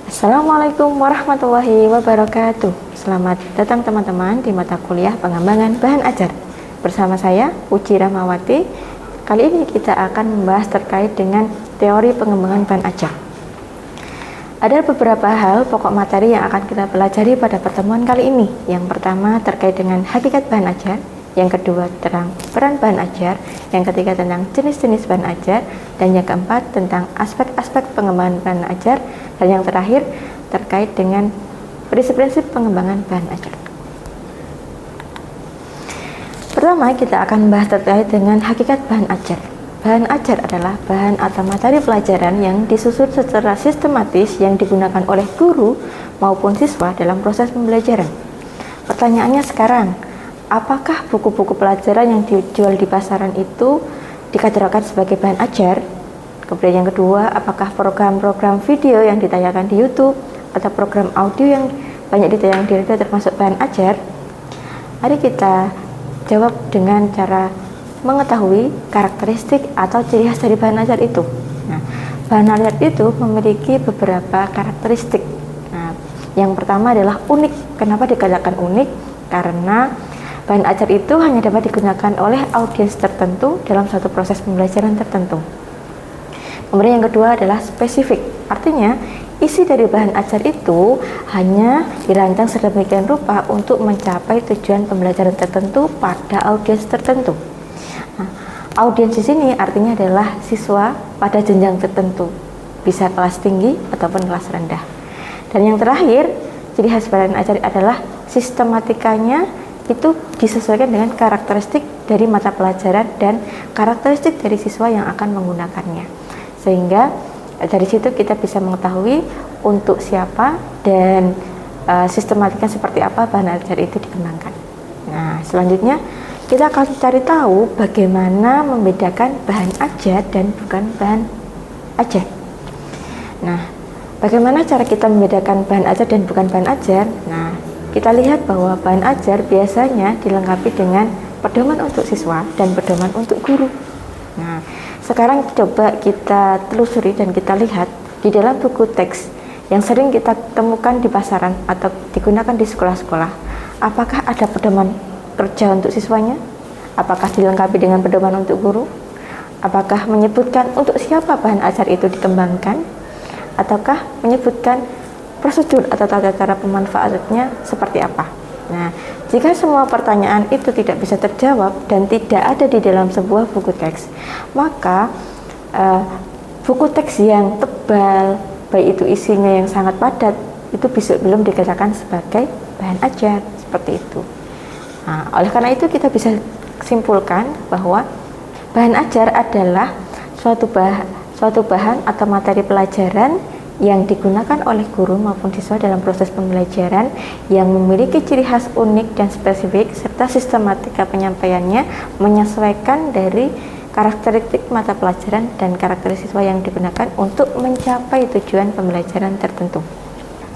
Assalamualaikum warahmatullahi wabarakatuh. Selamat datang teman-teman di mata kuliah pengembangan bahan ajar. Bersama saya, Uci Rahmawati. Kali ini kita akan membahas terkait dengan teori pengembangan bahan ajar. Ada beberapa hal pokok materi yang akan kita pelajari pada pertemuan kali ini. Yang pertama terkait dengan hakikat bahan ajar, yang kedua tentang peran bahan ajar, yang ketiga tentang jenis-jenis bahan ajar, dan yang keempat tentang aspek-aspek pengembangan bahan ajar, dan yang terakhir terkait dengan prinsip-prinsip pengembangan bahan ajar. Pertama, kita akan membahas terkait dengan hakikat bahan ajar. Bahan ajar adalah bahan atau materi pelajaran yang disusun secara sistematis yang digunakan oleh guru maupun siswa dalam proses pembelajaran. Pertanyaannya sekarang, apakah buku-buku pelajaran yang dijual di pasaran itu dikategorikan sebagai bahan ajar? Kemudian yang kedua, apakah program-program video yang ditayangkan di YouTube atau program audio yang banyak ditayangkan di radio termasuk bahan ajar? Mari kita jawab dengan cara mengetahui karakteristik atau ciri khas dari bahan ajar itu. Nah, bahan ajar itu memiliki beberapa karakteristik. Nah, yang pertama adalah unik. Kenapa dikatakan unik? Karena bahan ajar itu hanya dapat digunakan oleh audiens tertentu dalam suatu proses pembelajaran tertentu. Kemudian yang kedua adalah spesifik. Artinya, isi dari bahan ajar itu hanya dirancang sedemikian rupa untuk mencapai tujuan pembelajaran tertentu pada audiens tertentu. Nah, audiens di sini artinya adalah siswa pada jenjang tertentu, bisa kelas tinggi ataupun kelas rendah. Dan yang terakhir, ciri khas bahan ajar adalah sistematikanya itu disesuaikan dengan karakteristik dari mata pelajaran dan karakteristik dari siswa yang akan menggunakannya. Sehingga dari situ kita bisa mengetahui untuk siapa dan sistematikanya seperti apa bahan ajar itu dikembangkan. Nah, selanjutnya kita akan cari tahu bagaimana membedakan bahan ajar dan bukan bahan ajar. Nah, bagaimana cara kita membedakan bahan ajar dan bukan bahan ajar? Nah, kita lihat bahwa bahan ajar biasanya dilengkapi dengan pedoman untuk siswa dan pedoman untuk guru. Nah, sekarang coba kita telusuri dan kita lihat di dalam buku teks yang sering kita temukan di pasaran atau digunakan di sekolah-sekolah. Apakah ada pedoman kerja untuk siswanya? Apakah dilengkapi dengan pedoman untuk guru? Apakah menyebutkan untuk siapa bahan ajar itu dikembangkan? Ataukah menyebutkan prosedur atau tata cara pemanfaatannya seperti apa? Nah, jika semua pertanyaan itu tidak bisa terjawab dan tidak ada di dalam sebuah buku teks, maka buku teks yang tebal, baik itu isinya yang sangat padat, itu belum dikatakan sebagai bahan ajar, seperti itu. Nah, oleh karena itu kita bisa simpulkan bahwa bahan ajar adalah suatu bahan atau materi pelajaran yang digunakan oleh guru maupun siswa dalam proses pembelajaran yang memiliki ciri khas unik dan spesifik serta sistematika penyampaiannya menyesuaikan dari karakteristik mata pelajaran dan karakteristik siswa yang digunakan untuk mencapai tujuan pembelajaran tertentu.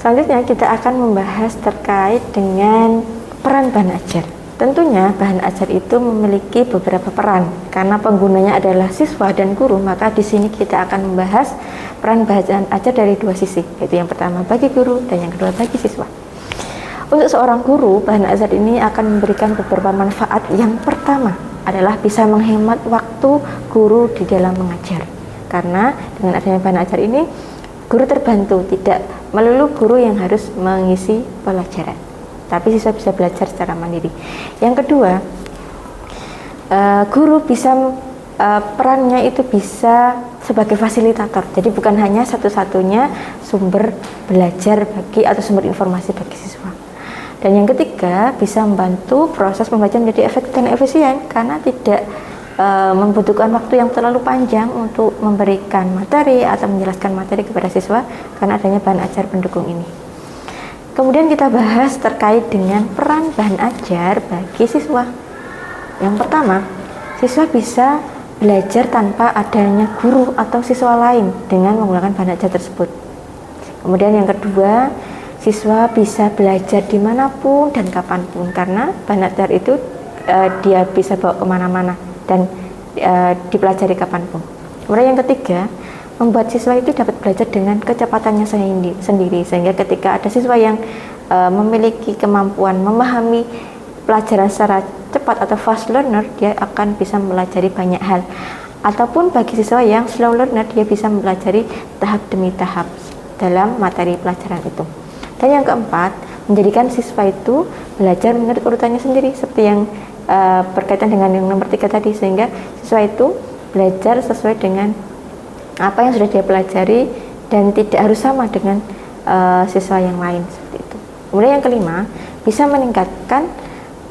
Selanjutnya kita akan membahas terkait dengan peran bahan ajar. Tentunya bahan ajar itu memiliki beberapa peran karena penggunanya adalah siswa dan guru, maka di sini kita akan membahas peran bahan ajar dari dua sisi, yaitu yang pertama bagi guru dan yang kedua bagi siswa. Untuk seorang guru, bahan ajar ini akan memberikan beberapa manfaat. Yang pertama adalah bisa menghemat waktu guru di dalam mengajar. Karena dengan adanya bahan ajar ini, guru terbantu, tidak melulu guru yang harus mengisi pelajaran, tapi siswa bisa belajar secara mandiri. Yang kedua, guru bisa perannya itu bisa sebagai fasilitator. Jadi bukan hanya satu-satunya sumber belajar bagi atau sumber informasi bagi siswa. Dan yang ketiga, bisa membantu proses pembelajaran menjadi efektif dan efisien karena tidak membutuhkan waktu yang terlalu panjang untuk memberikan materi atau menjelaskan materi kepada siswa karena adanya bahan ajar pendukung ini. Kemudian kita bahas terkait dengan peran bahan ajar bagi siswa. Yang pertama, siswa bisa belajar tanpa adanya guru atau siswa lain dengan menggunakan bahan ajar tersebut. Kemudian yang kedua, siswa bisa belajar dimanapun dan kapanpun karena bahan ajar itu dia bisa bawa kemana-mana dan dipelajari kapanpun. Kemudian yang ketiga, membuat siswa itu dapat belajar dengan kecepatannya sendiri, sehingga ketika ada siswa yang memiliki kemampuan memahami pelajaran secara cepat atau fast learner, dia akan bisa mempelajari banyak hal. Ataupun bagi siswa yang slow learner, dia bisa mempelajari tahap demi tahap dalam materi pelajaran itu. Dan yang keempat, menjadikan siswa itu belajar menurut urutannya sendiri, seperti yang berkaitan dengan yang nomor 3 tadi, sehingga siswa itu belajar sesuai dengan apa yang sudah dia pelajari dan tidak harus sama dengan siswa yang lain, seperti itu. Kemudian yang kelima, bisa meningkatkan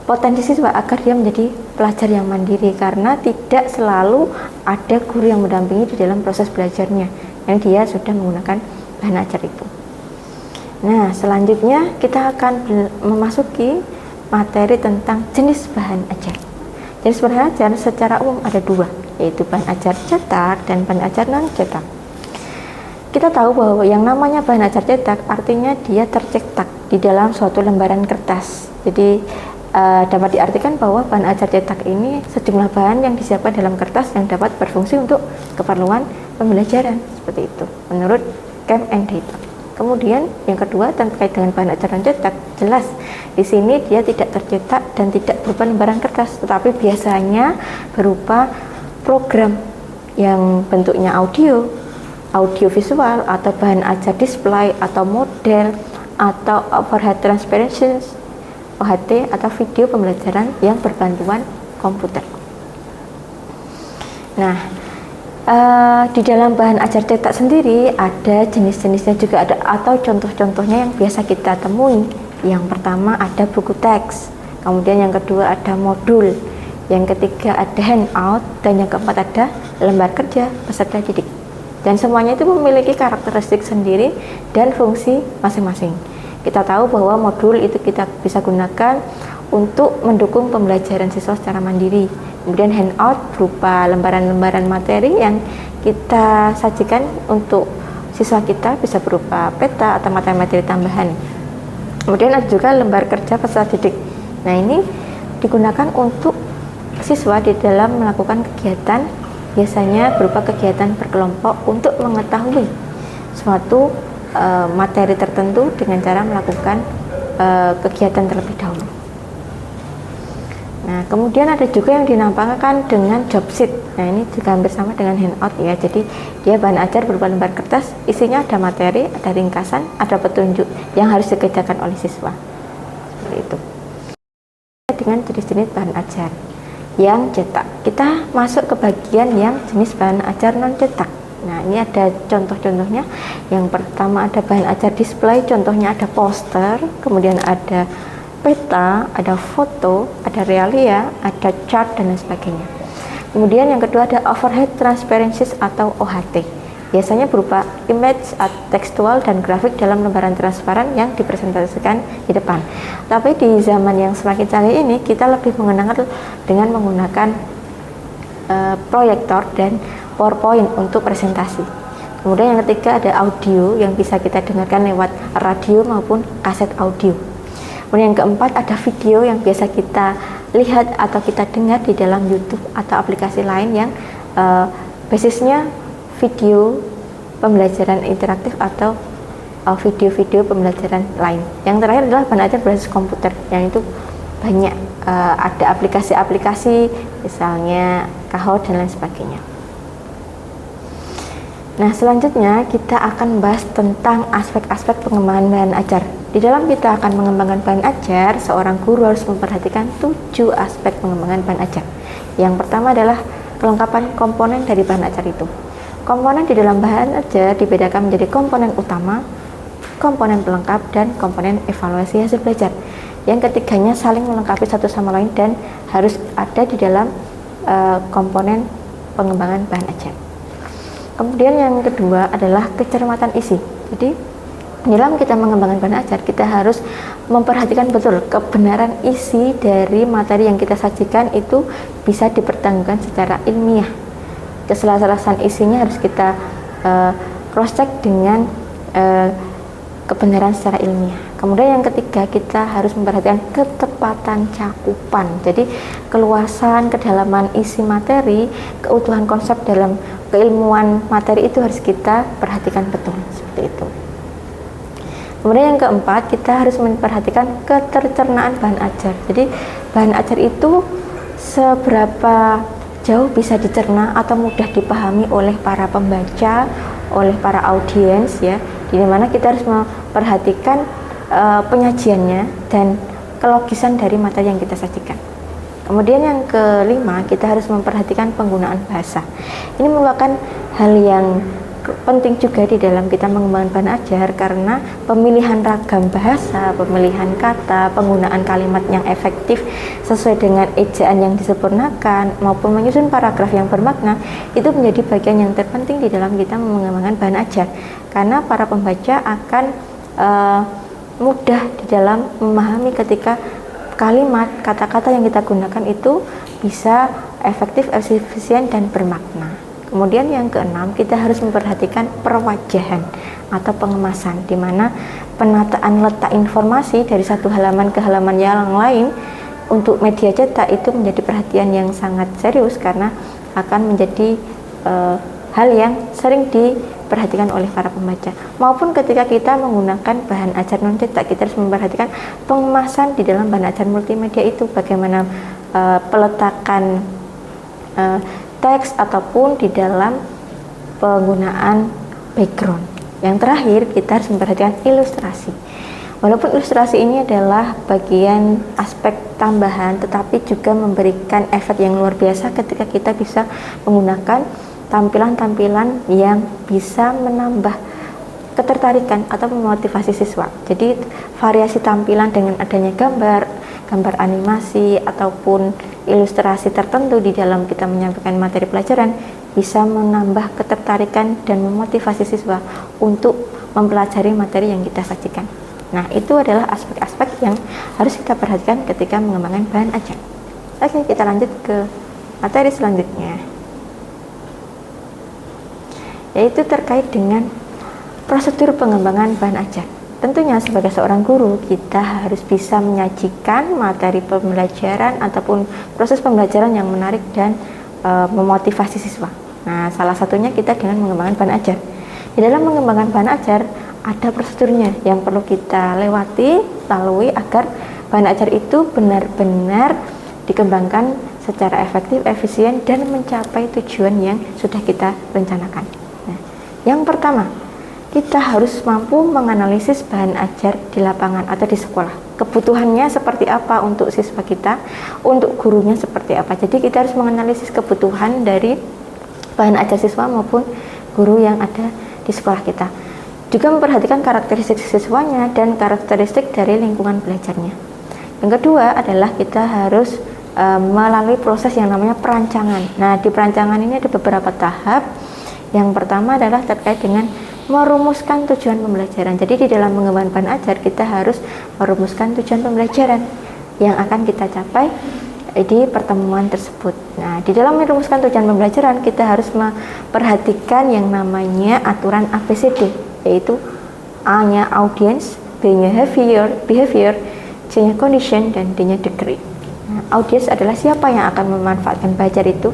potensi siswa agar dia menjadi pelajar yang mandiri, karena tidak selalu ada guru yang mendampingi di dalam proses belajarnya, yang dia sudah menggunakan bahan ajar itu. Nah, selanjutnya kita akan memasuki materi tentang jenis bahan ajar. Jenis bahan ajar secara umum ada dua, yaitu bahan ajar cetak dan bahan ajar non-cetak. Kita tahu bahwa yang namanya bahan ajar cetak artinya dia tercetak di dalam suatu lembaran kertas. Jadi dapat diartikan bahwa bahan ajar cetak ini sejumlah bahan yang disiapkan dalam kertas yang dapat berfungsi untuk keperluan pembelajaran, seperti itu menurut Camp and Data. Kemudian yang kedua terkait dengan bahan ajar non-cetak, jelas di sini dia tidak tercetak dan tidak berupa lembaran kertas, tetapi biasanya berupa program yang bentuknya audio visual, atau bahan ajar display atau model, atau overhead transparency OHT, atau video pembelajaran yang berbantuan komputer. Nah, di dalam bahan ajar cetak sendiri ada jenis-jenisnya juga ada, atau contoh-contohnya yang biasa kita temui. Yang pertama ada buku teks, kemudian yang kedua ada modul, yang ketiga ada handout, dan yang keempat ada lembar kerja peserta didik. Dan semuanya itu memiliki karakteristik sendiri dan fungsi masing-masing. Kita tahu bahwa modul itu kita bisa gunakan untuk mendukung pembelajaran siswa secara mandiri. Kemudian handout berupa lembaran-lembaran materi yang kita sajikan untuk siswa kita, bisa berupa peta atau materi-materi tambahan. Kemudian ada juga lembar kerja peserta didik. Nah, ini digunakan untuk siswa di dalam melakukan kegiatan, biasanya berupa kegiatan berkelompok untuk mengetahui suatu materi tertentu dengan cara melakukan kegiatan terlebih dahulu. Nah, kemudian ada juga yang dinampakkan dengan job sheet. Nah, ini juga hampir sama dengan handout ya. Jadi dia bahan ajar berupa lembar kertas, isinya ada materi, ada ringkasan, ada petunjuk yang harus dikerjakan oleh siswa. Seperti itu. Dengan jenis-jenis bahan ajar yang cetak, kita masuk ke bagian yang jenis bahan ajar non cetak. Nah, ini ada contoh-contohnya. Yang pertama ada bahan ajar display, contohnya ada poster, kemudian ada peta, ada foto, ada realia, ada chart, dan lain sebagainya. Kemudian yang kedua ada overhead transparency atau OHT, biasanya berupa image, tekstual, dan grafik dalam lembaran transparan yang dipresentasikan di depan. Tapi di zaman yang semakin canggih ini, kita lebih mengenal dengan menggunakan proyektor dan PowerPoint untuk presentasi. Kemudian yang ketiga ada audio yang bisa kita dengarkan lewat radio maupun kaset audio. Kemudian yang keempat ada video yang biasa kita lihat atau kita dengar di dalam YouTube atau aplikasi lain yang basisnya video pembelajaran interaktif atau video-video pembelajaran lain. Yang terakhir adalah bahan ajar berbasis komputer, yang itu banyak ada aplikasi-aplikasi misalnya Kahoot dan lain sebagainya. Nah, selanjutnya kita akan bahas tentang aspek-aspek pengembangan bahan ajar. Di dalam kita akan mengembangkan bahan ajar, seorang guru harus memperhatikan 7 aspek pengembangan bahan ajar. Yang pertama adalah kelengkapan komponen dari bahan ajar itu. Komponen di dalam bahan ajar dibedakan menjadi komponen utama, komponen pelengkap, dan komponen evaluasi hasil belajar. Yang ketiganya saling melengkapi satu sama lain dan harus ada di dalam komponen pengembangan bahan ajar. Kemudian yang kedua adalah kecermatan isi. Jadi dalam kita mengembangkan bahan ajar, kita harus memperhatikan betul kebenaran isi dari materi yang kita sajikan itu bisa dipertanggungjawabkan secara ilmiah. Keselarasan isinya harus kita cross check dengan kebenaran secara ilmiah. Kemudian yang ketiga, kita harus memperhatikan ketepatan cakupan. Jadi keluasan, kedalaman isi materi, keutuhan konsep dalam keilmuan materi itu harus kita perhatikan betul, seperti itu. Kemudian yang keempat, kita harus memperhatikan ketercernaan bahan ajar. Jadi bahan ajar itu seberapa jauh bisa dicerna atau mudah dipahami oleh para pembaca, oleh para audiens ya. Di mana kita harus memperhatikan penyajiannya dan kelogisan dari materi yang kita sajikan. Kemudian yang kelima, kita harus memperhatikan penggunaan bahasa. Ini merupakan hal yang penting juga di dalam kita mengembangkan bahan ajar, karena pemilihan ragam bahasa, pemilihan kata, penggunaan kalimat yang efektif sesuai dengan ejaan yang disempurnakan maupun menyusun paragraf yang bermakna itu menjadi bagian yang terpenting di dalam kita mengembangkan bahan ajar, karena para pembaca akan mudah di dalam memahami ketika kalimat, kata-kata yang kita gunakan itu bisa efektif, efisien, dan bermakna. Kemudian yang keenam, kita harus memperhatikan perwajahan atau pengemasan, di mana penataan letak informasi dari satu halaman ke halaman yang lain untuk media cetak itu menjadi perhatian yang sangat serius, karena akan menjadi hal yang sering diperhatikan oleh para pembaca. Maupun ketika kita menggunakan bahan ajar non cetak, kita harus memperhatikan pengemasan di dalam bahan ajar multimedia itu, bagaimana peletakan teks ataupun di dalam penggunaan background. Yang terakhir, kita harus memperhatikan ilustrasi. Walaupun ilustrasi ini adalah bagian aspek tambahan, tetapi juga memberikan efek yang luar biasa ketika kita bisa menggunakan tampilan-tampilan yang bisa menambah ketertarikan atau memotivasi siswa. Jadi variasi tampilan dengan adanya gambar animasi ataupun ilustrasi tertentu di dalam kita menyampaikan materi pelajaran bisa menambah ketertarikan dan memotivasi siswa untuk mempelajari materi yang kita sajikan. Nah, itu adalah aspek-aspek yang harus kita perhatikan ketika mengembangkan bahan ajar. Oke, kita lanjut ke materi selanjutnya, yaitu terkait dengan prosedur pengembangan bahan ajar. Tentunya sebagai seorang guru, kita harus bisa menyajikan materi pembelajaran ataupun proses pembelajaran yang menarik dan memotivasi siswa. Nah, salah satunya kita dengan mengembangkan bahan ajar. Di dalam mengembangkan bahan ajar, ada prosedurnya yang perlu kita lalui agar bahan ajar itu benar-benar dikembangkan secara efektif, efisien, dan mencapai tujuan yang sudah kita rencanakan. Nah, yang pertama, kita harus mampu menganalisis bahan ajar di lapangan atau di sekolah. Kebutuhannya seperti apa untuk siswa kita, untuk gurunya seperti apa. Jadi kita harus menganalisis kebutuhan dari bahan ajar siswa maupun guru yang ada di sekolah kita. Juga memperhatikan karakteristik siswanya dan karakteristik dari lingkungan belajarnya. Yang kedua adalah kita harus melalui proses yang namanya perancangan. Nah, di perancangan ini ada beberapa tahap. Yang pertama adalah terkait dengan merumuskan tujuan pembelajaran. Jadi di dalam mengembangkan bahan ajar, kita harus merumuskan tujuan pembelajaran yang akan kita capai di pertemuan tersebut. Nah, di dalam merumuskan tujuan pembelajaran, kita harus memperhatikan yang namanya aturan ABCD, yaitu A-nya audience, B-nya behavior, C-nya condition, dan D-nya degree. Nah, audience adalah siapa yang akan memanfaatkan bahan ajar itu?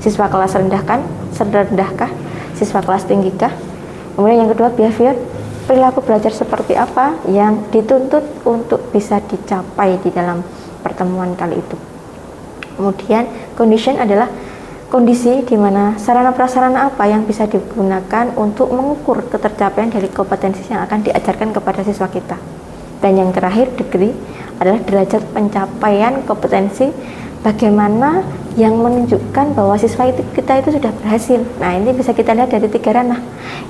Siswa kelas rendahkah? Siswa kelas tinggikah? Kemudian yang kedua, behavior, perilaku belajar seperti apa yang dituntut untuk bisa dicapai di dalam pertemuan kali itu. Kemudian condition adalah kondisi di mana sarana prasarana apa yang bisa digunakan untuk mengukur ketercapaian dari kompetensi yang akan diajarkan kepada siswa kita. Dan yang terakhir, degree, adalah derajat pencapaian kompetensi, bagaimana yang menunjukkan bahwa siswa kita itu sudah berhasil. Nah, ini bisa kita lihat dari 3 ranah.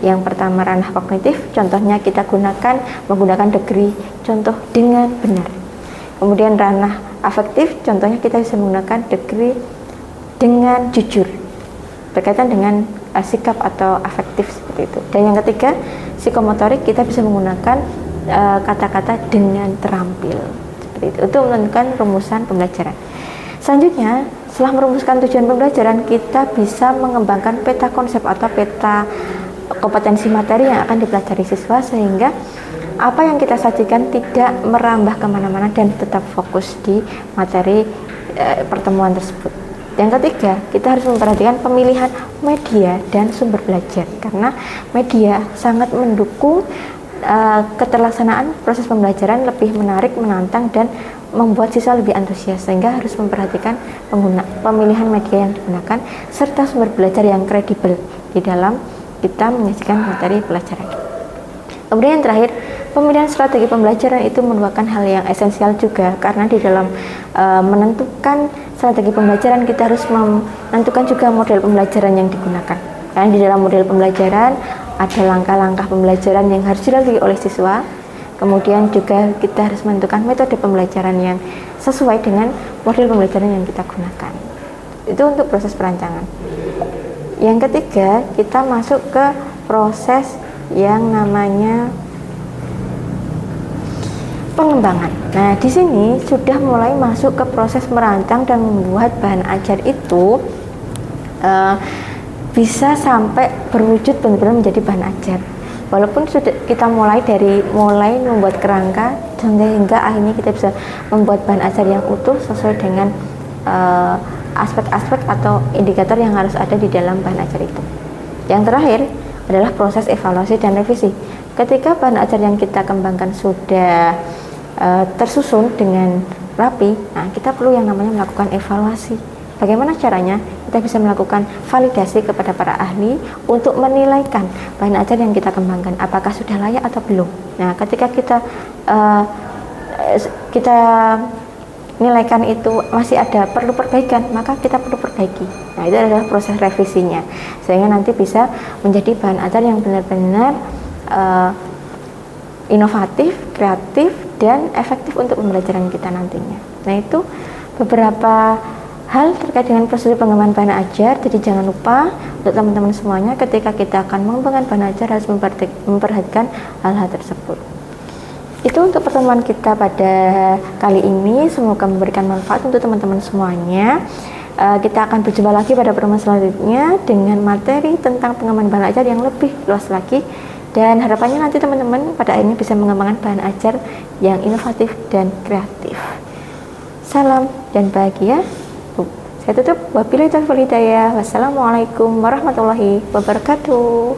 Yang pertama, ranah kognitif, contohnya kita menggunakan degree contoh dengan benar. Kemudian ranah afektif, contohnya kita bisa menggunakan degree dengan jujur, berkaitan dengan sikap atau afektif seperti itu. Dan yang ketiga, psikomotorik, kita bisa menggunakan kata-kata dengan terampil seperti itu untuk menentukan rumusan pembelajaran. Selanjutnya, setelah merumuskan tujuan pembelajaran, kita bisa mengembangkan peta konsep atau peta kompetensi materi yang akan dipelajari siswa, sehingga apa yang kita sajikan tidak merambah kemana-mana dan tetap fokus di materi pertemuan tersebut. Yang ketiga, kita harus memperhatikan pemilihan media dan sumber belajar, karena media sangat mendukung keterlaksanaan proses pembelajaran lebih menarik, menantang, dan membuat siswa lebih antusias, sehingga harus memperhatikan pemilihan media yang digunakan serta sumber belajar yang kredibel di dalam kita menyajikan materi pelajaran. Kemudian yang terakhir, pemilihan strategi pembelajaran itu merupakan hal yang esensial juga, karena di dalam menentukan strategi pembelajaran kita harus menentukan juga model pembelajaran yang digunakan. Karena di dalam model pembelajaran ada langkah-langkah pembelajaran yang harus dilalui oleh siswa. Kemudian juga kita harus menentukan metode pembelajaran yang sesuai dengan model pembelajaran yang kita gunakan. Itu untuk proses perancangan. Yang ketiga, kita masuk ke proses yang namanya pengembangan. Nah, di sini sudah mulai masuk ke proses merancang dan membuat bahan ajar itu bisa sampai berwujud benar-benar menjadi bahan ajar. Walaupun sudah kita mulai membuat kerangka hingga akhirnya kita bisa membuat bahan ajar yang utuh sesuai dengan aspek-aspek atau indikator yang harus ada di dalam bahan ajar itu. Yang terakhir adalah proses evaluasi dan revisi. Ketika bahan ajar yang kita kembangkan sudah tersusun dengan rapi, nah kita perlu yang namanya melakukan evaluasi. Bagaimana caranya? Kita bisa melakukan validasi kepada para ahli untuk menilaikan bahan ajar yang kita kembangkan apakah sudah layak atau belum. Nah, ketika kita nilaikan itu masih ada perlu perbaikan, maka kita perlu perbaiki. Nah, itu adalah proses revisinya, sehingga nanti bisa menjadi bahan ajar yang benar-benar inovatif, kreatif, dan efektif untuk pembelajaran kita nantinya. Nah, itu beberapa hal terkait dengan prosedur pengembangan bahan ajar. Jadi jangan lupa untuk teman-teman semuanya, ketika kita akan mengembangkan bahan ajar harus memperhatikan hal-hal tersebut. Itu untuk pertemuan kita pada kali ini, semoga memberikan manfaat untuk teman-teman semuanya. Kita akan berjumpa lagi pada pertemuan selanjutnya dengan materi tentang pengembangan bahan ajar yang lebih luas lagi, dan harapannya nanti teman-teman pada akhirnya bisa mengembangkan bahan ajar yang inovatif dan kreatif. Salam dan bahagia. Saya tutup. Wabillahi taufiq wal hidayah. Wassalamualaikum warahmatullahi wabarakatuh.